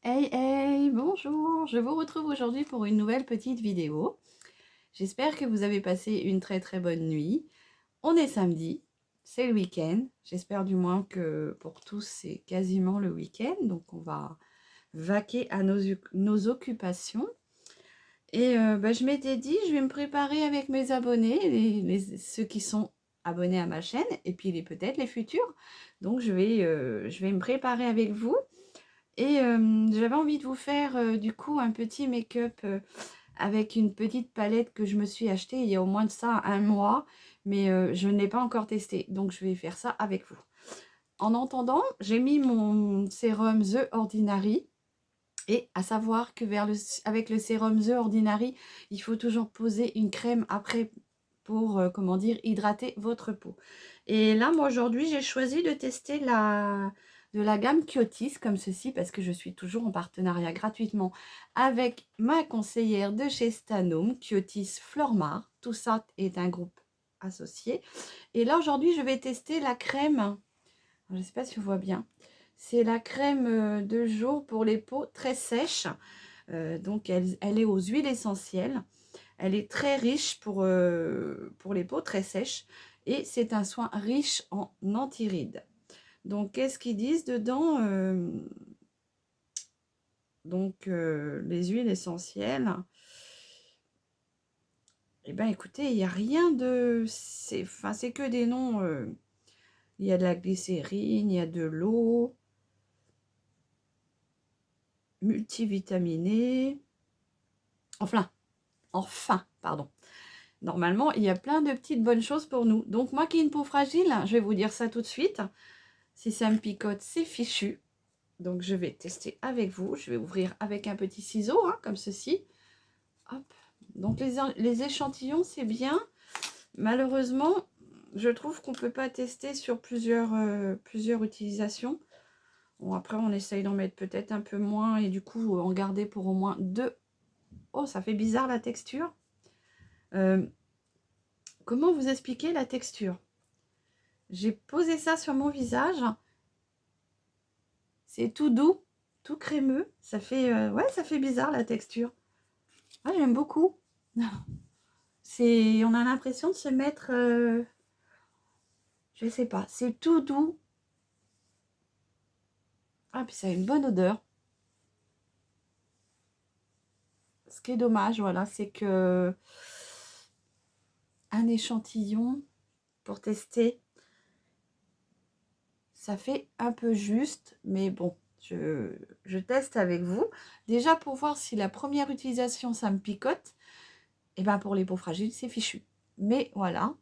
Hey hey, bonjour, je vous retrouve aujourd'hui pour une nouvelle petite vidéo. J'espère que vous avez passé une très bonne nuit. On est samedi, c'est le week-end. J'espère du moins que pour tous c'est quasiment le week-end. Donc on va vaquer à nos occupations. Et je m'étais dit, je vais me préparer avec mes abonnés, ceux qui sont abonnés à ma chaîne, et puis peut-être les futurs. Donc je vais me préparer avec vous. Et j'avais envie de vous faire du coup un petit make-up avec une petite palette que je me suis achetée il y a au moins de ça un mois, mais je ne l'ai pas encore testée, donc je vais faire ça avec vous. En attendant, j'ai mis mon sérum The Ordinary, et à savoir que avec le sérum The Ordinary, il faut toujours poser une crème après pour, comment dire, hydrater votre peau. Et là, moi, aujourd'hui, j'ai choisi de tester de la gamme Kyotis, comme ceci, parce que je suis toujours en partenariat gratuitement avec ma conseillère de chez Stanome, Kyotis Flormar. Tout ça est un groupe associé. Et là, aujourd'hui, je vais tester la crème. Je ne sais pas si on voit bien. C'est la crème de jour pour les peaux très sèches. Donc, elle est aux huiles essentielles. Elle est très riche pour les peaux très sèches. Et c'est un soin riche en antirides. Donc, qu'est-ce qu'ils disent dedans? Les huiles essentielles. Eh bien, écoutez, il n'y a rien de... C'est que des noms. Il y a de la glycérine, il y a de l'eau, multivitaminé. Enfin, pardon. Normalement, il y a plein de petites bonnes choses pour nous. Donc, moi qui ai une peau fragile, je vais vous dire ça tout de suite. Si ça me picote, c'est fichu. Donc, je vais tester avec vous. Je vais ouvrir avec un petit ciseau, hein, comme ceci. Hop. Donc, les échantillons, c'est bien. Malheureusement, je trouve qu'on ne peut pas tester sur plusieurs utilisations. Bon, après, on essaye d'en mettre peut-être un peu moins et du coup, en garder pour au moins 2. Oh, ça fait bizarre la texture. Comment vous expliquer la texture? J'ai posé ça sur mon visage. C'est tout doux, tout crémeux. Ça fait, ouais, ça fait bizarre la texture. Ah, j'aime beaucoup. On a l'impression de se mettre, je sais pas, c'est tout doux. Ah, puis ça a une bonne odeur. Ce qui est dommage, voilà, c'est que un échantillon pour tester, ça fait un peu juste, mais bon, je teste avec vous. Déjà pour voir si la première utilisation, ça me picote. Et ben pour les peaux fragiles, c'est fichu. Mais voilà.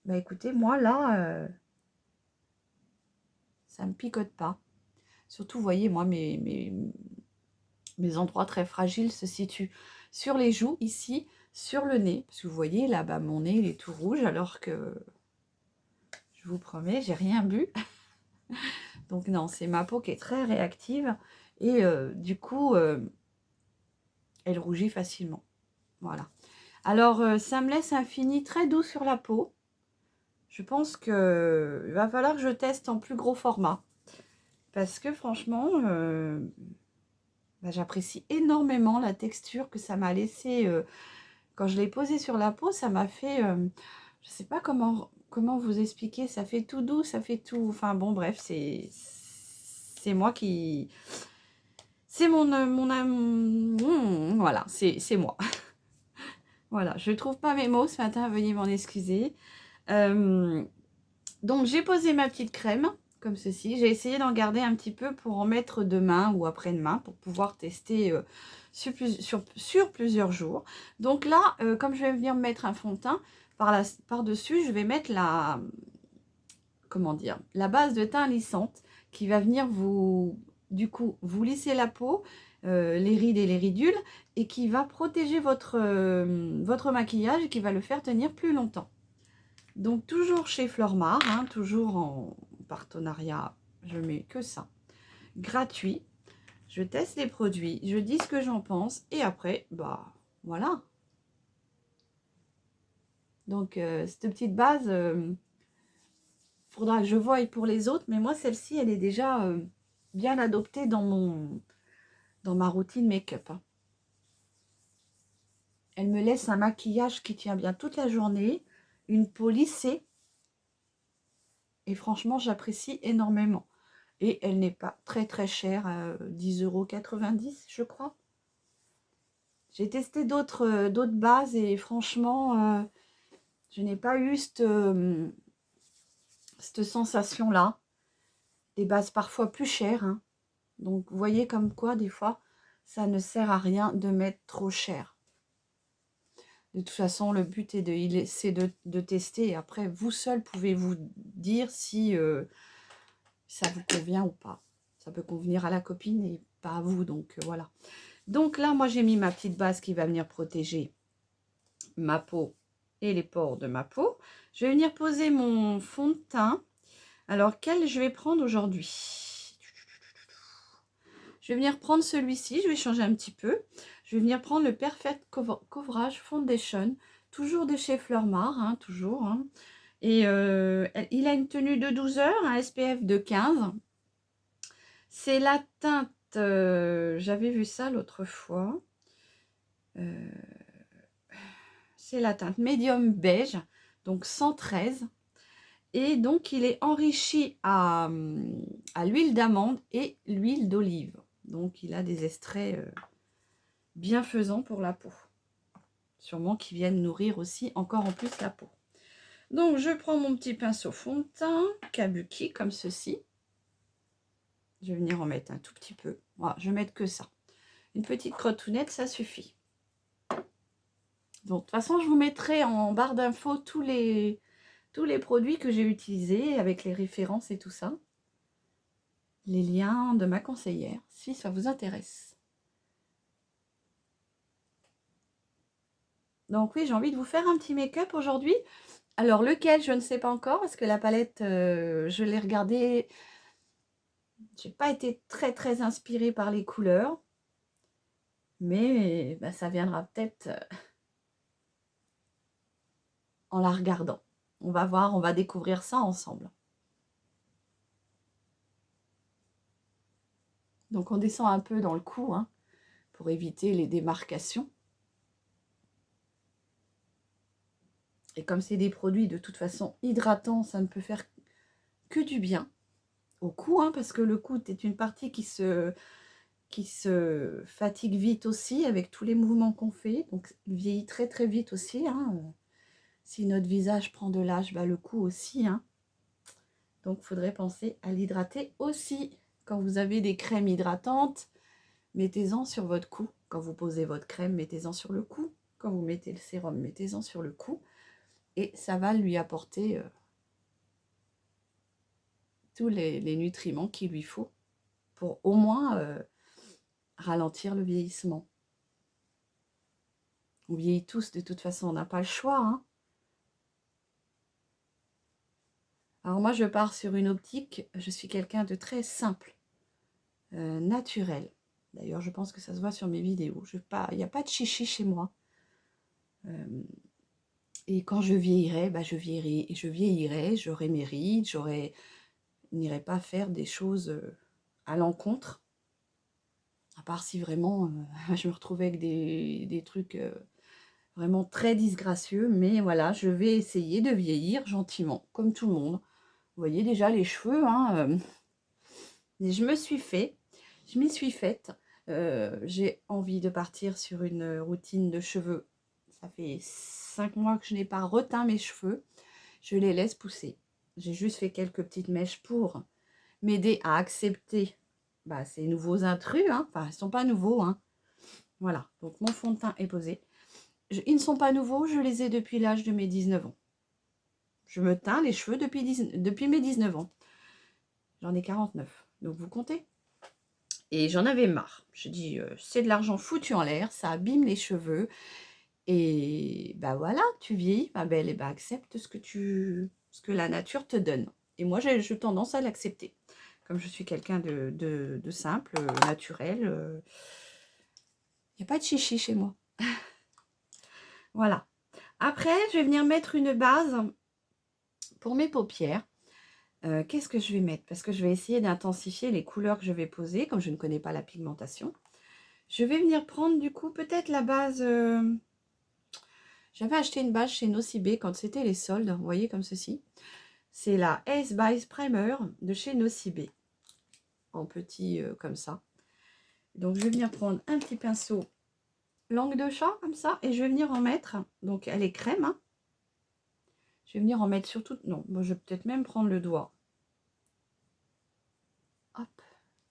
Bah écoutez, moi là, ça me picote pas. Surtout, vous voyez, moi, mes endroits très fragiles se situent sur les joues, ici, sur le nez. Parce que vous voyez, là-bas, mon nez, il est tout rouge, alors que, je vous promets, j'ai rien bu. Donc non, c'est ma peau qui est très réactive. Et du coup, elle rougit facilement. Voilà. Alors, ça me laisse un fini très doux sur la peau. Je pense qu'il va falloir que je teste en plus gros format. Parce que franchement, j'apprécie énormément la texture que ça m'a laissé. Quand je l'ai posé sur la peau, ça m'a fait... je ne sais pas comment vous expliquer. Ça fait tout doux, ça fait tout... Enfin bon, bref, c'est moi qui... C'est voilà, c'est moi. Voilà, je ne trouve pas mes mots ce matin, veuillez m'en excuser. Donc j'ai posé ma petite crème, comme ceci. J'ai essayé d'en garder un petit peu pour en mettre demain ou après-demain, pour pouvoir tester sur plusieurs jours. Donc là, comme je vais venir mettre un fond de teint, par-dessus, je vais mettre comment dire, la base de teint lissante qui va venir du coup, vous lisser la peau, les rides et les ridules, et qui va protéger votre maquillage et qui va le faire tenir plus longtemps. Donc toujours chez Flormar, hein, toujours en partenariat, je mets que ça. Gratuit. Je teste les produits, je dis ce que j'en pense et après, bah voilà. Donc cette petite base, faudra que je voie pour les autres, mais moi celle-ci, elle est déjà bien adoptée dans ma routine make-up, hein. Elle me laisse un maquillage qui tient bien toute la journée, une peau lissée. Et franchement, j'apprécie énormément. Et elle n'est pas très très chère, à 10,90 € je crois. J'ai testé d'autres bases et franchement, je n'ai pas eu cette sensation-là. Des bases parfois plus chères, hein. Donc, vous voyez comme quoi, des fois, ça ne sert à rien de mettre trop cher. De toute façon, le but c'est de tester. Et après, vous seul pouvez vous dire si ça vous convient ou pas. Ça peut convenir à la copine et pas à vous. Donc, voilà. Donc là, moi, j'ai mis ma petite base qui va venir protéger ma peau et les pores de ma peau. Je vais venir poser mon fond de teint. Alors, quel je vais prendre aujourd'hui? Je vais venir prendre celui-ci. Je vais changer un petit peu. Je vais venir prendre le Perfect Coverage Foundation. Toujours de chez Flormar, hein, toujours. Hein. Et il a une tenue de 12 heures, un SPF de 15. C'est la teinte, j'avais vu ça l'autre fois. C'est la teinte médium beige, donc 113. Et donc, il est enrichi à l'huile d'amande et l'huile d'olive. Donc, il a des extraits bienfaisants pour la peau. Sûrement qui viennent nourrir aussi encore en plus la peau. Donc, je prends mon petit pinceau fond de teint, Kabuki, comme ceci. Je vais venir en mettre un tout petit peu. Voilà, je vais mettre que ça. Une petite crotounette, ça suffit. Donc, de toute façon, je vous mettrai en barre d'infos tous les produits que j'ai utilisés avec les références et tout ça. Les liens de ma conseillère, si ça vous intéresse. Donc oui, j'ai envie de vous faire un petit make-up aujourd'hui. Alors, lequel, je ne sais pas encore, parce que la palette, je l'ai regardée. Je n'ai pas été très, très inspirée par les couleurs. Mais bah, ça viendra peut-être en la regardant. On va voir, on va découvrir ça ensemble. Donc, on descend un peu dans le cou, hein, pour éviter les démarcations. Et comme c'est des produits de toute façon hydratants, ça ne peut faire que du bien au cou, hein, parce que le cou est une partie qui se fatigue vite aussi avec tous les mouvements qu'on fait. Donc, il vieillit très très vite aussi, hein. Si notre visage prend de l'âge, bah, le cou aussi, hein. Donc, il faudrait penser à l'hydrater aussi. Quand vous avez des crèmes hydratantes, mettez-en sur votre cou. Quand vous posez votre crème, mettez-en sur le cou. Quand vous mettez le sérum, mettez-en sur le cou. Et ça va lui apporter tous les nutriments qu'il lui faut pour au moins ralentir le vieillissement. On vieillit tous de toute façon, on n'a pas le choix, hein. Alors moi, je pars sur une optique, je suis quelqu'un de très simple, naturel. D'ailleurs, je pense que ça se voit sur mes vidéos. Il n'y a pas de chichi chez moi. Et quand je vieillirai, bah, je vieillirai, j'aurai mes rides, je n'irai pas faire des choses à l'encontre. À part si vraiment je me retrouvais avec des trucs vraiment très disgracieux. Mais voilà, je vais essayer de vieillir gentiment, comme tout le monde. Vous voyez déjà les cheveux, hein, je m'y suis faite. J'ai envie de partir sur une routine de cheveux. Ça fait 5 mois que je n'ai pas reteint mes cheveux. Je les laisse pousser. J'ai juste fait quelques petites mèches pour m'aider à accepter bah, ces nouveaux intrus. Hein. Enfin, ils ne sont pas nouveaux. Hein. Voilà, donc mon fond de teint est posé. Ils ne sont pas nouveaux, je les ai depuis l'âge de mes 19 ans. Je me teins les cheveux depuis mes 19 ans. J'en ai 49, donc vous comptez. Et j'en avais marre. Je dis, c'est de l'argent foutu en l'air, ça abîme les cheveux. Et bah voilà, tu vieillis, ma belle, et bah accepte ce que la nature te donne. Et moi, j'ai tendance à l'accepter. Comme je suis quelqu'un de simple, naturel, il n'y a pas de chichi chez moi. Voilà. Après, je vais venir mettre une base pour mes paupières. Qu'est-ce que je vais mettre? Parce que je vais essayer d'intensifier les couleurs que je vais poser, comme je ne connais pas la pigmentation. Je vais venir prendre du coup peut-être la base... J'avais acheté une base chez Nocibé quand c'était les soldes, vous voyez comme ceci. C'est la Ace Base Primer de chez Nocibé, en petit comme ça. Donc je vais venir prendre un petit pinceau langue de chat comme ça, et je vais venir en mettre, donc elle est crème, hein. Je vais venir en mettre sur toute, non, bon, je vais peut-être même prendre le doigt. Hop,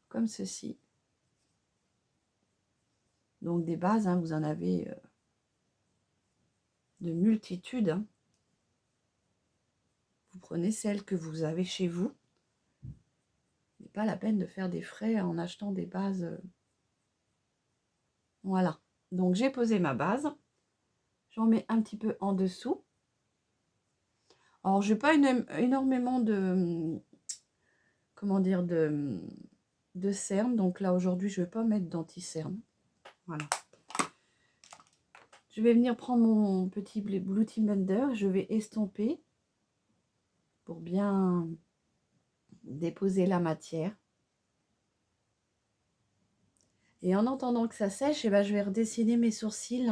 comme ceci. Donc des bases, hein, vous en avez de multitudes, hein. Vous prenez celle que vous avez chez vous. Il n'est pas la peine de faire des frais en achetant des bases. Voilà. Donc j'ai posé ma base. J'en mets un petit peu en dessous. Alors je n'ai pas énormément de... Comment dire, de cerne. Donc là aujourd'hui je ne vais pas mettre d'anti-cerne. Voilà. Je vais venir prendre mon petit Beauty Blender. Je vais estomper pour bien déposer la matière. Et en attendant que ça sèche, eh ben, je vais redessiner mes sourcils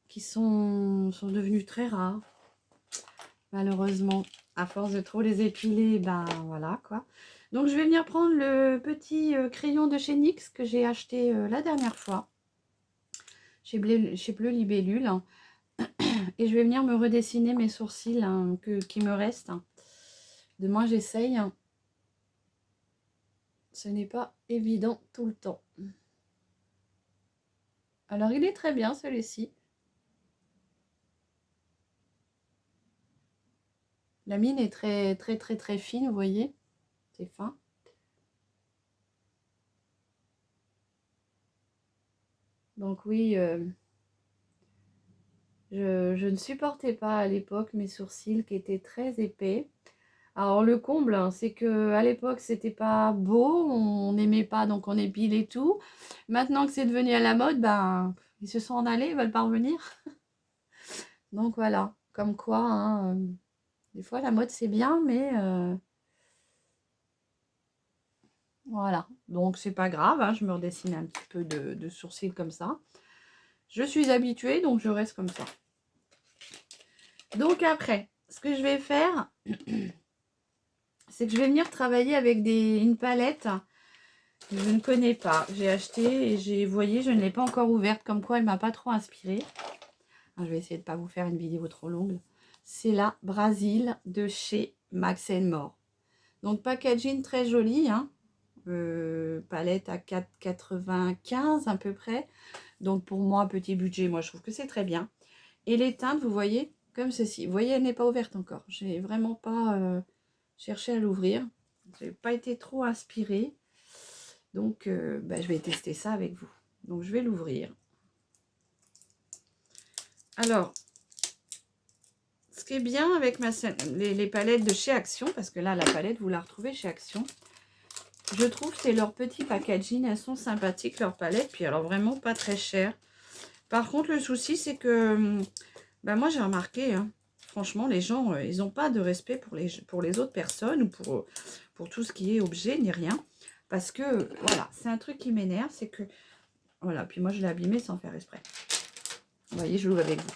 qui sont devenus très rares. Malheureusement, à force de trop les épiler, ben voilà quoi. Donc je vais venir prendre le petit crayon de chez NYX que j'ai acheté la dernière fois. Chez Bleu Libellule. Hein. Et je vais venir me redessiner mes sourcils hein, qui me restent. De moi j'essaye. Hein. Ce n'est pas évident tout le temps. Alors il est très bien celui-ci. La mine est très fine, vous voyez. C'est fin. Donc oui, je ne supportais pas à l'époque mes sourcils qui étaient très épais. Alors le comble, hein, c'est que à l'époque c'était pas beau, on n'aimait pas donc on épile et tout. Maintenant que c'est devenu à la mode, ben ils se sont en allés, ils veulent pas revenir. Donc voilà, comme quoi, hein, des fois la mode c'est bien, mais voilà. Donc c'est pas grave, hein, je me redessine un petit peu de sourcils comme ça. Je suis habituée, donc je reste comme ça. Donc après, ce que je vais faire, c'est que je vais venir travailler avec une palette que je ne connais pas. J'ai acheté et vous voyez, je ne l'ai pas encore ouverte, comme quoi elle ne m'a pas trop inspirée. Alors, je vais essayer de ne pas vous faire une vidéo trop longue. C'est la Brasil de chez Max More. Donc packaging très joli, hein. Palette à 4,95 à peu près. Donc pour moi, petit budget, moi je trouve que c'est très bien. Et les teintes, vous voyez, comme ceci. Vous voyez, elle n'est pas ouverte encore. J'ai vraiment pas cherché à l'ouvrir. Je n'ai pas été trop inspirée. Donc, je vais tester ça avec vous. Donc, je vais l'ouvrir. Alors, ce qui est bien avec les palettes de chez Action, parce que là, la palette, vous la retrouvez chez Action. Je trouve que c'est leur petit packaging. Elles sont sympathiques, leurs palettes. Puis, alors, vraiment pas très chères. Par contre, le souci, c'est que... moi, j'ai remarqué, hein, franchement, les gens, ils n'ont pas de respect pour les autres personnes ou pour tout ce qui est objet, ni rien. Parce que, voilà, c'est un truc qui m'énerve, c'est que... Voilà, puis moi, je l'ai abîmé sans faire exprès. Vous voyez, je l'ouvre avec vous.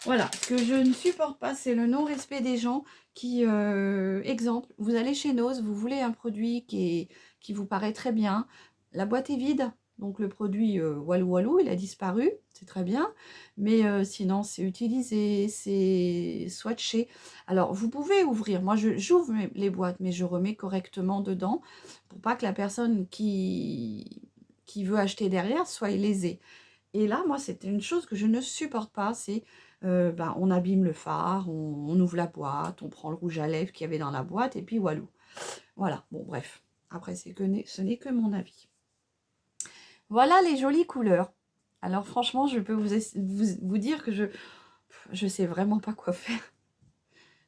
Voilà, ce que je ne supporte pas, c'est le non-respect des gens qui... exemple, vous allez chez Nose, vous voulez un produit qui vous paraît très bien. La boîte est vide. Donc le produit Walou Walou, il a disparu, c'est très bien. Mais sinon, c'est utilisé, c'est swatché. Alors, vous pouvez ouvrir. Moi, j'ouvre les boîtes, mais je remets correctement dedans pour pas que la personne qui veut acheter derrière soit lésée. Et là, moi, c'est une chose que je ne supporte pas, c'est on abîme le fard, on ouvre la boîte, on prend le rouge à lèvres qu'il y avait dans la boîte, et puis walou. Voilà, bon, bref. Après, ce n'est que mon avis. Voilà les jolies couleurs. Alors franchement, je peux vous dire que je sais vraiment pas quoi faire.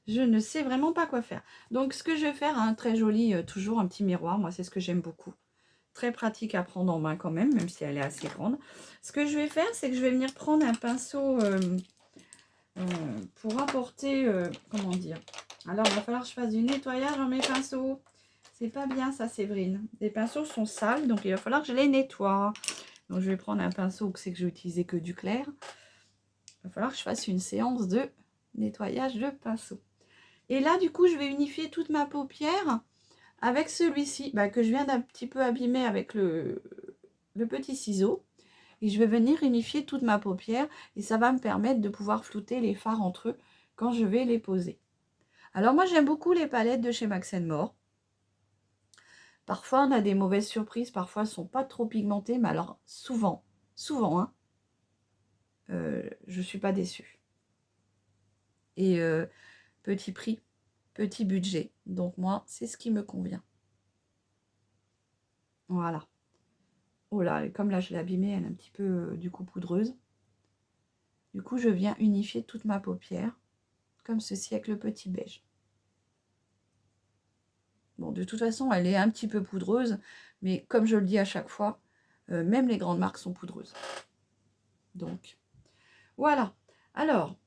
Je ne sais vraiment pas quoi faire. Donc ce que je vais faire, un très joli, toujours un petit miroir. Moi, c'est ce que j'aime beaucoup. Très pratique à prendre en main quand même si elle est assez grande. Ce que je vais faire, c'est que je vais venir prendre un pinceau pour apporter, comment dire, Alors, il va falloir que je fasse du nettoyage dans mes pinceaux. C'est pas bien ça, Séverine. Les pinceaux sont sales, donc il va falloir que je les nettoie. Donc, je vais prendre un pinceau que c'est que je vais utiliser que du clair. Il va falloir que je fasse une séance de nettoyage de pinceau. Et là, du coup, je vais unifier toute ma paupière avec celui-ci, que je viens d'un petit peu abîmer avec le petit ciseau. Et je vais venir unifier toute ma paupière et ça va me permettre de pouvoir flouter les fards entre eux quand je vais les poser. Alors moi, j'aime beaucoup les palettes de chez Max More. Parfois, on a des mauvaises surprises, parfois, elles ne sont pas trop pigmentées, mais alors souvent, hein, je ne suis pas déçue. Et petit prix, petit budget. Donc moi, c'est ce qui me convient. Voilà. Oh là, comme là, je l'ai abîmée, elle est un petit peu, du coup, poudreuse. Du coup, je viens unifier toute ma paupière, comme ceci, avec le petit beige. Bon, de toute façon, elle est un petit peu poudreuse, mais comme je le dis à chaque fois, même les grandes marques sont poudreuses. Donc, voilà. Alors,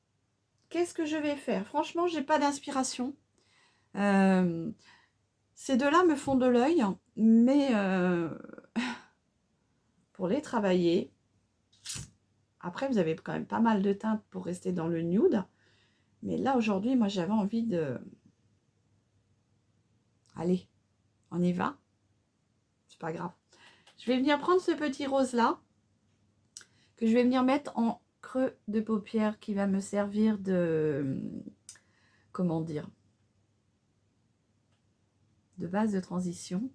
qu'est-ce que je vais faire? Franchement, j'ai pas d'inspiration. Ces deux-là me font de l'œil, mais pour les travailler, après, vous avez quand même pas mal de teintes pour rester dans le nude. Mais là, aujourd'hui, moi, j'avais envie de... Allez, on y va. C'est pas grave. Je vais venir prendre ce petit rose-là, que je vais venir mettre en creux de paupière, qui va me servir de... Comment dire? De base de transition.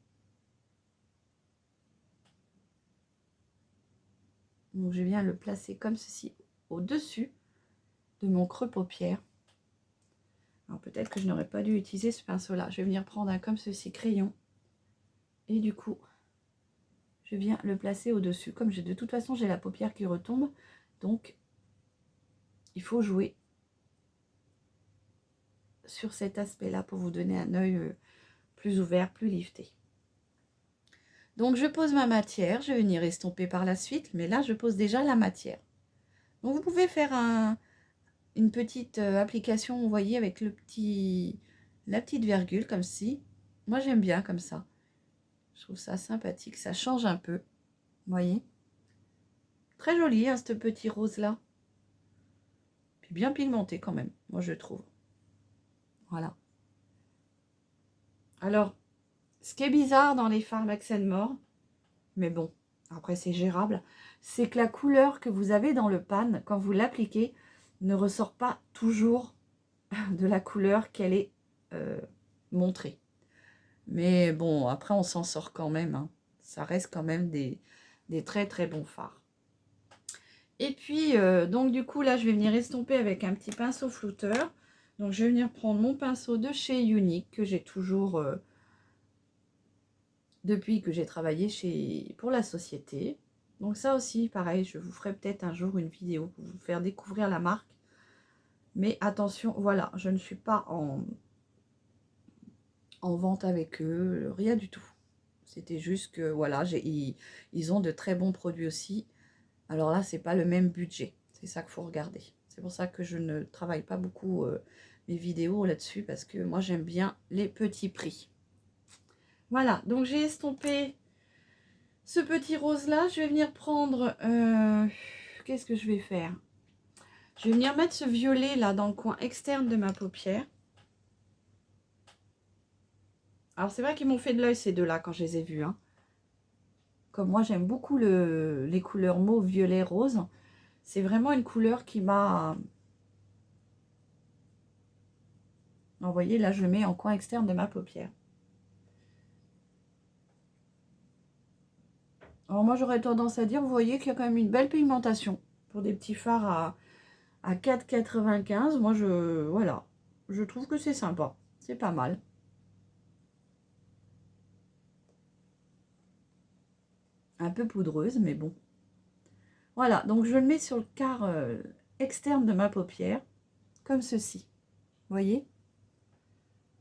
Donc, je viens le placer comme ceci, au-dessus de mon creux paupière. Alors, peut-être que je n'aurais pas dû utiliser ce pinceau-là. Je vais venir prendre un comme ceci, crayon. Et du coup, je viens le placer au-dessus. Comme de toute façon, j'ai la paupière qui retombe. Donc, il faut jouer sur cet aspect-là pour vous donner un œil plus ouvert, plus lifté. Donc, je pose ma matière. Je vais venir estomper par la suite. Mais là, je pose déjà la matière. Donc, vous pouvez faire une petite application, vous voyez, avec la petite virgule, comme ci. Moi, j'aime bien comme ça. Je trouve ça sympathique. Ça change un peu. Vous voyez? Très joli, hein, ce petit rose-là. Puis bien pigmenté quand même, moi, je trouve. Voilà. Alors, ce qui est bizarre dans les fards Max More, mais bon, après c'est gérable, c'est que la couleur que vous avez dans le pan, quand vous l'appliquez, ne ressort pas toujours de la couleur qu'elle est montrée. Mais bon, après on s'en sort quand même, hein. Ça reste quand même des très très bons fards. Et puis, donc du coup, là, je vais venir estomper avec un petit pinceau flouteur. Donc, je vais venir prendre mon pinceau de chez Unique, que j'ai toujours... depuis que j'ai travaillé pour la société. Donc ça aussi, pareil, je vous ferai peut-être un jour une vidéo pour vous faire découvrir la marque. Mais attention, voilà, je ne suis pas en vente avec eux, rien du tout. C'était juste que, voilà, ils ont de très bons produits aussi. Alors là, c'est pas le même budget. C'est ça qu'il faut regarder. C'est pour ça que je ne travaille pas beaucoup mes vidéos là-dessus, parce que moi, j'aime bien les petits prix. Voilà, donc j'ai estompé ce petit rose-là. Je vais venir prendre... qu'est-ce que je vais faire? Je vais venir mettre ce violet là dans le coin externe de ma paupière. Alors c'est vrai qu'ils m'ont fait de l'œil ces deux-là quand je les ai vus, hein. Comme moi j'aime beaucoup les couleurs mauve, violet, rose. C'est vraiment une couleur qui m'a... Vous voyez, là je le mets en coin externe de ma paupière. Alors moi j'aurais tendance à dire, vous voyez qu'il y a quand même une belle pigmentation. Pour des petits fards à 4,95. Moi voilà, je trouve que c'est sympa. C'est pas mal. Un peu poudreuse, mais bon. Voilà, donc je le mets sur le quart externe de ma paupière, comme ceci. Vous voyez?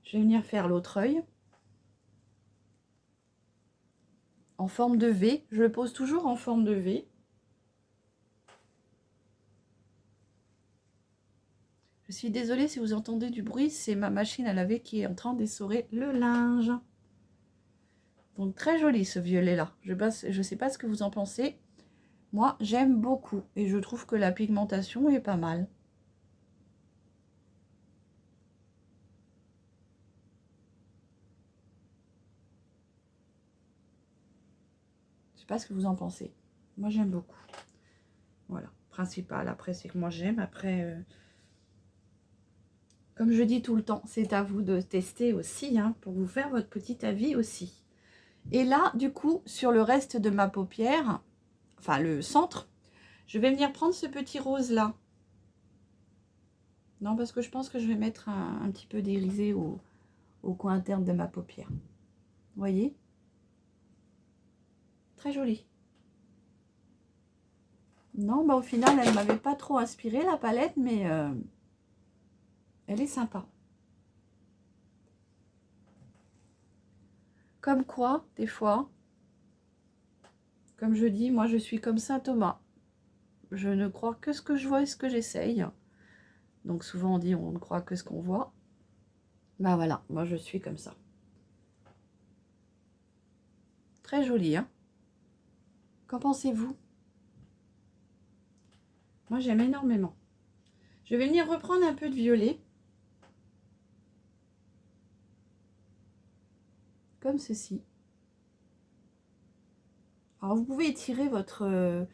Je vais venir faire l'autre œil. En forme de V. Je le pose toujours en forme de V. Je suis désolée si vous entendez du bruit, c'est ma machine à laver qui est en train d'essorer le linge. Donc très joli ce violet là. Je sais pas ce que vous en pensez. Moi j'aime beaucoup et je trouve que la pigmentation est pas mal. Je sais pas ce que vous en pensez. Moi j'aime beaucoup. Voilà, principal. Après c'est que moi j'aime. Après, comme je dis tout le temps, c'est à vous de tester aussi, hein, pour vous faire votre petit avis aussi. Et là, du coup, sur le reste de ma paupière, enfin le centre, je vais venir prendre ce petit rose là. Non, parce que je pense que je vais mettre un petit peu d'irisé au coin interne de ma paupière. Vous voyez? Très joli. Non, bah au final, elle ne m'avait pas trop inspiré la palette, mais elle est sympa. Comme quoi, des fois, comme je dis, moi je suis comme Saint Thomas. Je ne crois que ce que je vois et ce que j'essaye. Donc souvent on dit on ne croit que ce qu'on voit. Ben voilà, moi je suis comme ça. Très joli, hein? Qu'en pensez-vous? Moi j'aime énormément. Je vais venir reprendre un peu de violet. Comme ceci. Alors vous pouvez étirer votre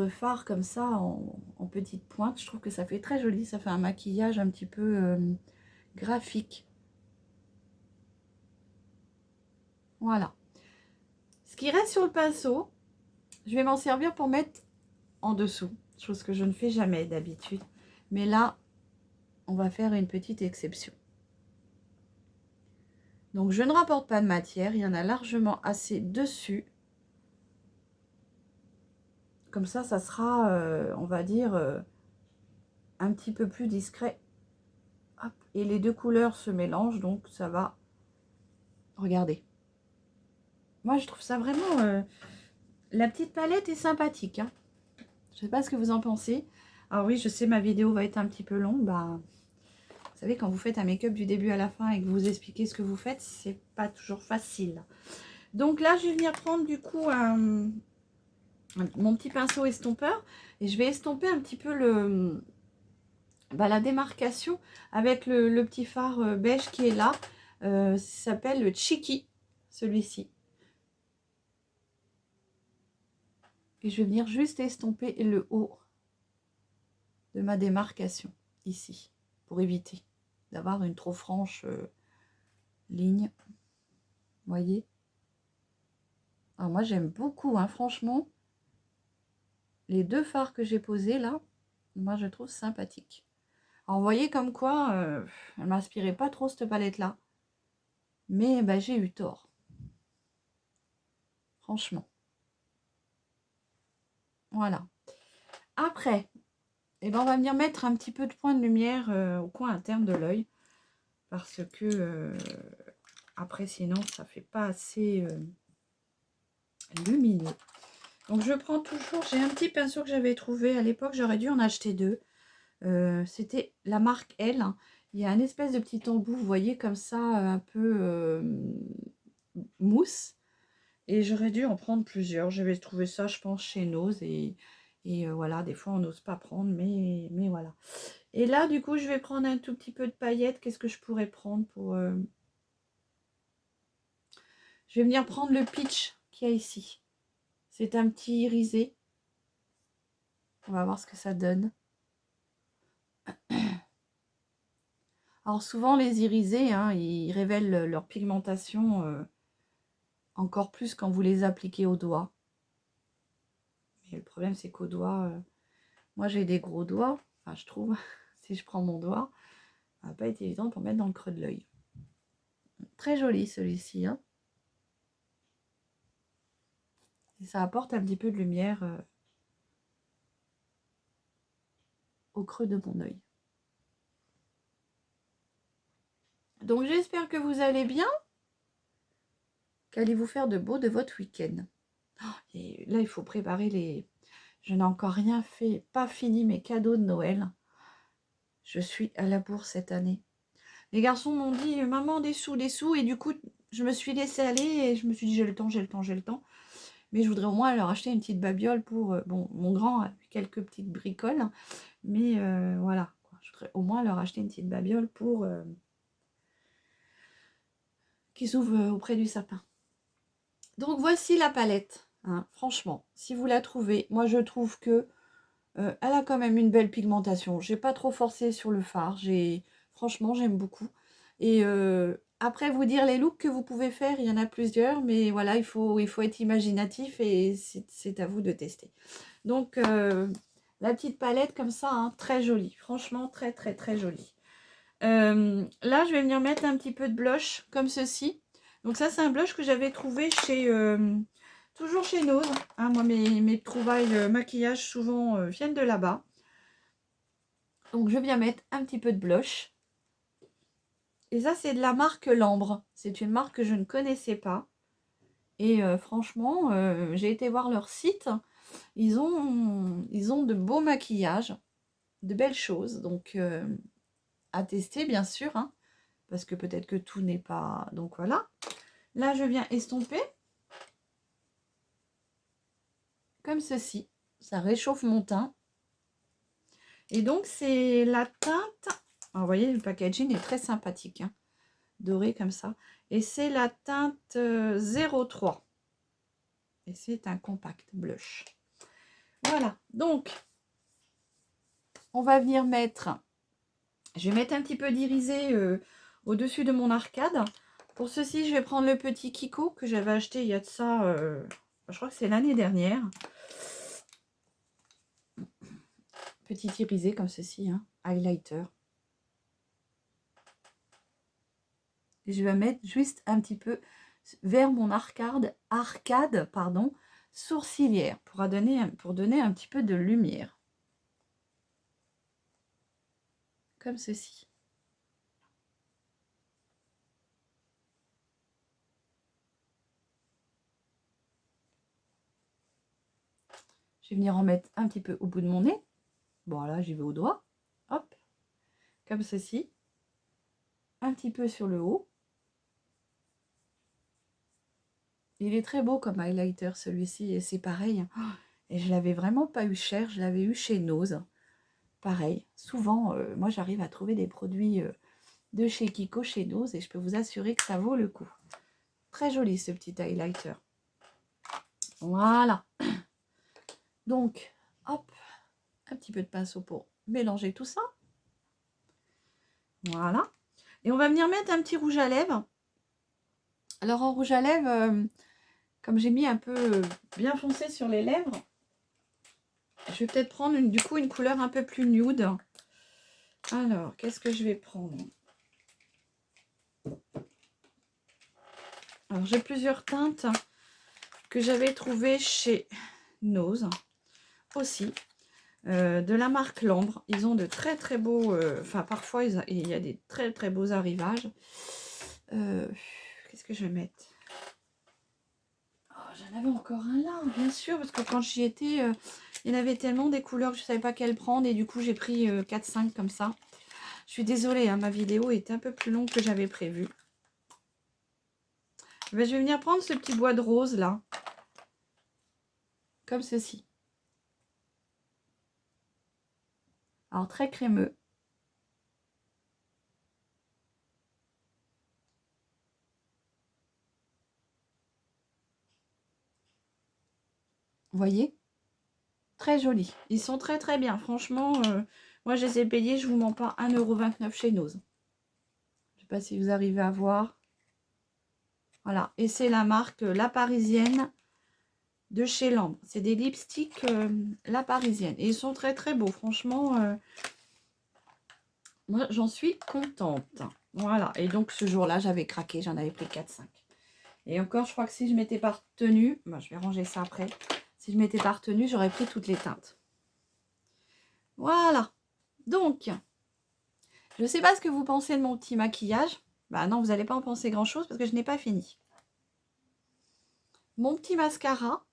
fard comme ça en petites pointes. Je trouve que ça fait très joli. Ça fait un maquillage un petit peu graphique. Voilà. Ce qui reste sur le pinceau, je vais m'en servir pour mettre en dessous. Chose que je ne fais jamais d'habitude. Mais là, on va faire une petite exception. Donc je ne rapporte pas de matière. Il y en a largement assez dessus. Comme ça sera, on va dire, un petit peu plus discret. Hop. Et les deux couleurs se mélangent, donc ça va. Regardez. Moi, je trouve ça vraiment... la petite palette est sympathique. Hein. Je ne sais pas ce que vous en pensez. Alors oui, je sais, ma vidéo va être un petit peu longue. Bah, vous savez, quand vous faites un make-up du début à la fin et que vous expliquez ce que vous faites, c'est pas toujours facile. Donc là, je vais venir prendre du coup mon petit pinceau estompeur. Et je vais estomper un petit peu la démarcation avec le petit fard beige qui est là. Ça s'appelle le Chiki, celui-ci. Et je vais venir juste estomper le haut de ma démarcation, ici, pour éviter d'avoir une trop franche ligne. Vous voyez? Alors moi, j'aime beaucoup, hein, franchement. Les deux fards que j'ai posés là, moi, je trouve sympathique. Alors, vous voyez comme quoi, elle ne m'inspirait pas trop cette palette-là. Mais bah, j'ai eu tort. Franchement. Voilà. Après, eh ben, on va venir mettre un petit peu de point de lumière au coin interne de l'œil. Parce que après, sinon, ça fait pas assez lumineux. Donc, je prends toujours... J'ai un petit pinceau que j'avais trouvé à l'époque. J'aurais dû en acheter deux. C'était la marque L. Il y a un espèce de petit embout, vous voyez, comme ça, un peu mousse. Et j'aurais dû en prendre plusieurs. J'avais trouvé ça, je pense, chez Nose. Et voilà, des fois, on n'ose pas prendre, mais voilà. Et là, du coup, je vais prendre un tout petit peu de paillettes. Qu'est-ce que je pourrais prendre pour... Je vais venir prendre le Peach qu'il y a ici. C'est un petit irisé. On va voir ce que ça donne. Alors souvent, les irisés, hein, ils révèlent leur pigmentation encore plus quand vous les appliquez au doigt. Mais le problème, c'est qu'au doigt, moi j'ai des gros doigts. Enfin, je trouve, si je prends mon doigt, ça va pas être évident pour mettre dans le creux de l'œil. Très joli celui-ci. Hein. Et ça apporte un petit peu de lumière au creux de mon œil. Donc j'espère que vous allez bien. Qu'allez-vous faire de beau de votre week-end? Et là, il faut préparer les... Je n'ai encore rien fait, pas fini mes cadeaux de Noël. Je suis à la bourre cette année. Les garçons m'ont dit, maman, des sous, et du coup, je me suis laissée aller, et je me suis dit, j'ai le temps. Mais je voudrais au moins leur acheter une petite babiole pour... bon, mon grand a eu quelques petites bricoles, mais voilà. Je voudrais au moins leur acheter une petite babiole pour qu'ils s'ouvrent auprès du sapin. Donc voici la palette. Hein. Franchement, si vous la trouvez, moi je trouve que elle a quand même une belle pigmentation. J'ai pas trop forcé sur le fard. Franchement, j'aime beaucoup. Et après, vous dire les looks que vous pouvez faire, il y en a plusieurs, mais voilà, il faut être imaginatif et c'est à vous de tester. Donc, la petite palette comme ça, hein, très jolie. Franchement, très, très, très jolie. Là, je vais venir mettre un petit peu de blush comme ceci. Donc ça, c'est un blush que j'avais trouvé chez... toujours chez Nose. Hein, moi, mes trouvailles maquillage souvent viennent de là-bas. Donc, je viens mettre un petit peu de blush. Et ça, c'est de la marque L'Ambre. C'est une marque que je ne connaissais pas. Et franchement, j'ai été voir leur site. Ils ont de beaux maquillages, de belles choses. Donc, à tester, bien sûr. Hein, parce que peut-être que tout n'est pas... Donc, voilà. Là, je viens estomper. Comme ceci. Ça réchauffe mon teint. Et donc, c'est la teinte... Alors, vous voyez, le packaging est très sympathique. Hein, doré comme ça. Et c'est la teinte 03. Et c'est un compact blush. Voilà. Donc, on va venir mettre... Je vais mettre un petit peu d'irisé au-dessus de mon arcade. Pour ceci, je vais prendre le petit Kiko que j'avais acheté il y a de ça... je crois que c'est l'année dernière. Petit irisé comme ceci, hein, highlighter. Et je vais mettre juste un petit peu vers mon arcade sourcilière pour donner un petit peu de lumière. Comme ceci. Je vais venir en mettre un petit peu au bout de mon nez. Bon, là, j'y vais au doigt. Hop. Comme ceci. Un petit peu sur le haut. Il est très beau comme highlighter, celui-ci. Et c'est pareil. Et je l'avais vraiment pas eu cher. Je l'avais eu chez Nose. Pareil. Souvent, moi, j'arrive à trouver des produits de chez Kiko, chez Nose. Et je peux vous assurer que ça vaut le coup. Très joli, ce petit highlighter. Voilà. Donc, hop. Un petit peu de pinceau pour mélanger tout ça. Voilà. Et on va venir mettre un petit rouge à lèvres. Alors en rouge à lèvres, comme j'ai mis un peu bien foncé sur les lèvres, je vais peut-être prendre du coup une couleur un peu plus nude. Alors, qu'est-ce que je vais prendre? Alors, j'ai plusieurs teintes que j'avais trouvées chez Nose aussi. De la marque L'Ambre. Ils ont de très très beaux... Enfin, parfois, il y a des très très beaux arrivages. Qu'est-ce que je vais mettre? Oh, j'en avais encore un là, bien sûr, parce que quand j'y étais, il y en avait tellement des couleurs que je ne savais pas quelles prendre. Et du coup, j'ai pris 4-5 comme ça. Je suis désolée, hein, ma vidéo est un peu plus longue que j'avais prévu. Ben, je vais venir prendre ce petit bois de rose là. Comme ceci. Alors, très crémeux. Vous voyez? Très joli. Ils sont très très bien. Franchement, moi je les ai payés, je vous mens pas, 1,29 € chez Nose. Je sais pas si vous arrivez à voir. Voilà. Et c'est la marque La Parisienne de chez L'Ambre. C'est des lipsticks La Parisienne. Et ils sont très très beaux. Franchement, moi j'en suis contente. Voilà. Et donc ce jour-là, j'avais craqué. J'en avais pris 4-5. Et encore, je crois que si je m'étais pas retenue, bon, je vais ranger ça après. Si je m'étais pas retenue, j'aurais pris toutes les teintes. Voilà. Donc, je ne sais pas ce que vous pensez de mon petit maquillage. Bah non, vous n'allez pas en penser grand-chose parce que je n'ai pas fini. Mon petit mascara.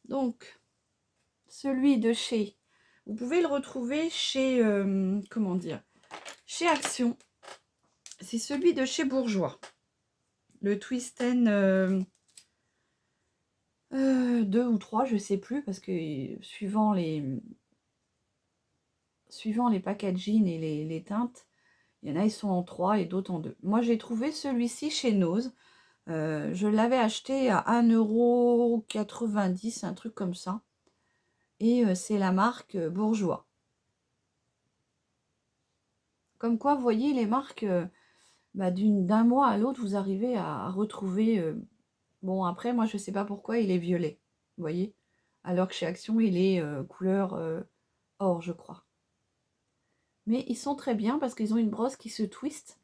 Donc, celui de chez Vous pouvez le retrouver chez, comment dire, chez Action. C'est celui de chez Bourjois. Le Twist N 2 ou 3, je ne sais plus, parce que suivant les packaging et les teintes, il y en a, ils sont en 3 et d'autres en 2. Moi, j'ai trouvé celui-ci chez Nose. Je l'avais acheté à 1,90 €, un truc comme ça. Et c'est la marque Bourjois. Comme quoi, vous voyez, les marques, d'un mois à l'autre, vous arrivez à retrouver... bon, après, moi, je ne sais pas pourquoi il est violet, vous voyez. Alors que chez Action, il est couleur or, je crois. Mais ils sont très bien parce qu'ils ont une brosse qui se twist.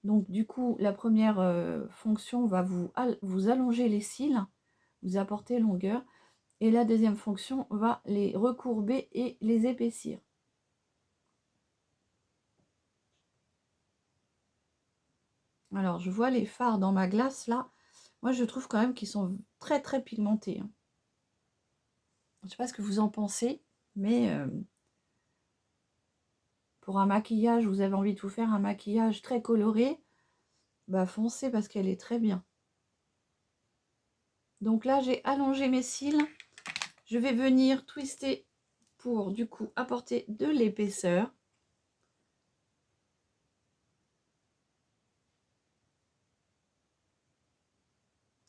Donc, du coup, la première fonction va vous allonger les cils, vous apporter longueur. Et la deuxième fonction va les recourber et les épaissir. Alors, je vois les fards dans ma glace, là. Moi, je trouve quand même qu'ils sont très, très pigmentés. Hein. Je ne sais pas ce que vous en pensez, mais pour un maquillage, vous avez envie de vous faire un maquillage très coloré, bah foncez parce qu'elle est très bien. Donc là, j'ai allongé mes cils. Je vais venir twister pour, du coup, apporter de l'épaisseur.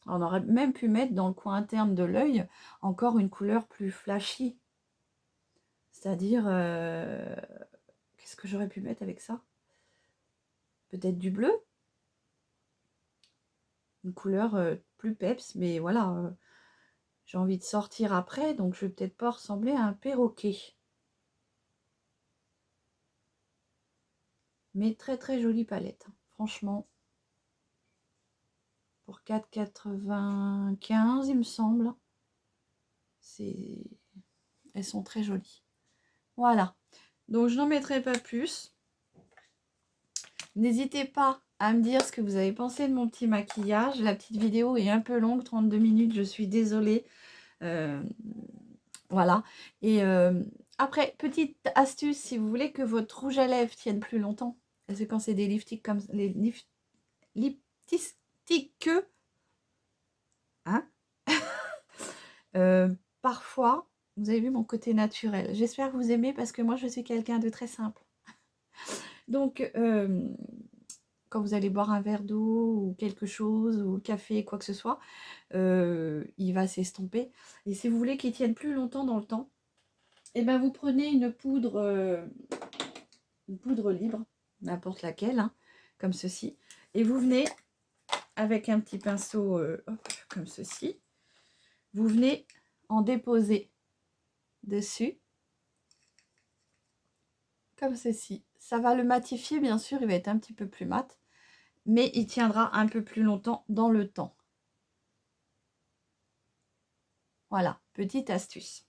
On aurait même pu mettre dans le coin interne de l'œil encore une couleur plus flashy. C'est-à-dire, qu'est-ce que j'aurais pu mettre avec ça? Peut-être du bleu? Une couleur plus peps, mais voilà, j'ai envie de sortir après, donc je vais peut-être pas ressembler à un perroquet. Mais très très jolie palette, hein. Franchement. Pour 4,95 il me semble. Elles sont très jolies. Voilà. Donc je n'en mettrai pas plus. N'hésitez pas à me dire ce que vous avez pensé de mon petit maquillage. La petite vidéo est un peu longue, 32 minutes, je suis désolée. Voilà. Et après, petite astuce, si vous voulez que votre rouge à lèvres tienne plus longtemps, parce que quand c'est des lipsticks comme les lipsticks, hein, parfois, vous avez vu mon côté naturel. J'espère que vous aimez parce que moi, je suis quelqu'un de très simple. Donc, quand vous allez boire un verre d'eau ou quelque chose, ou café, quoi que ce soit, il va s'estomper. Et si vous voulez qu'il tienne plus longtemps dans le temps, et ben vous prenez une poudre libre, n'importe laquelle, hein, comme ceci, et vous venez avec un petit pinceau hop, comme ceci, vous venez en déposer dessus, comme ceci. Ça va le matifier, bien sûr, il va être un petit peu plus mat, mais il tiendra un peu plus longtemps dans le temps. Voilà, petite astuce.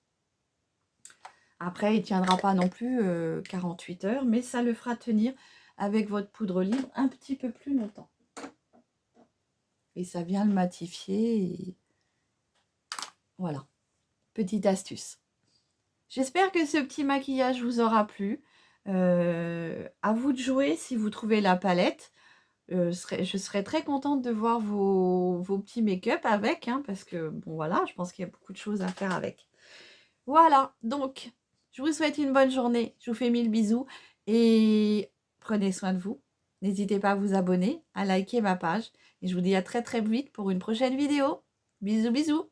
Après, il ne tiendra pas non plus 48 heures, mais ça le fera tenir avec votre poudre libre un petit peu plus longtemps. Et ça vient le matifier. Et... voilà, petite astuce. J'espère que ce petit maquillage vous aura plu. À vous de jouer si vous trouvez la palette. Je serais très contente de voir vos petits make-up avec, hein, parce que, bon, voilà, je pense qu'il y a beaucoup de choses à faire avec. Voilà, donc, je vous souhaite une bonne journée. Je vous fais 1000 bisous et prenez soin de vous. N'hésitez pas à vous abonner, à liker ma page. Et je vous dis à très très vite pour une prochaine vidéo. Bisous, bisous.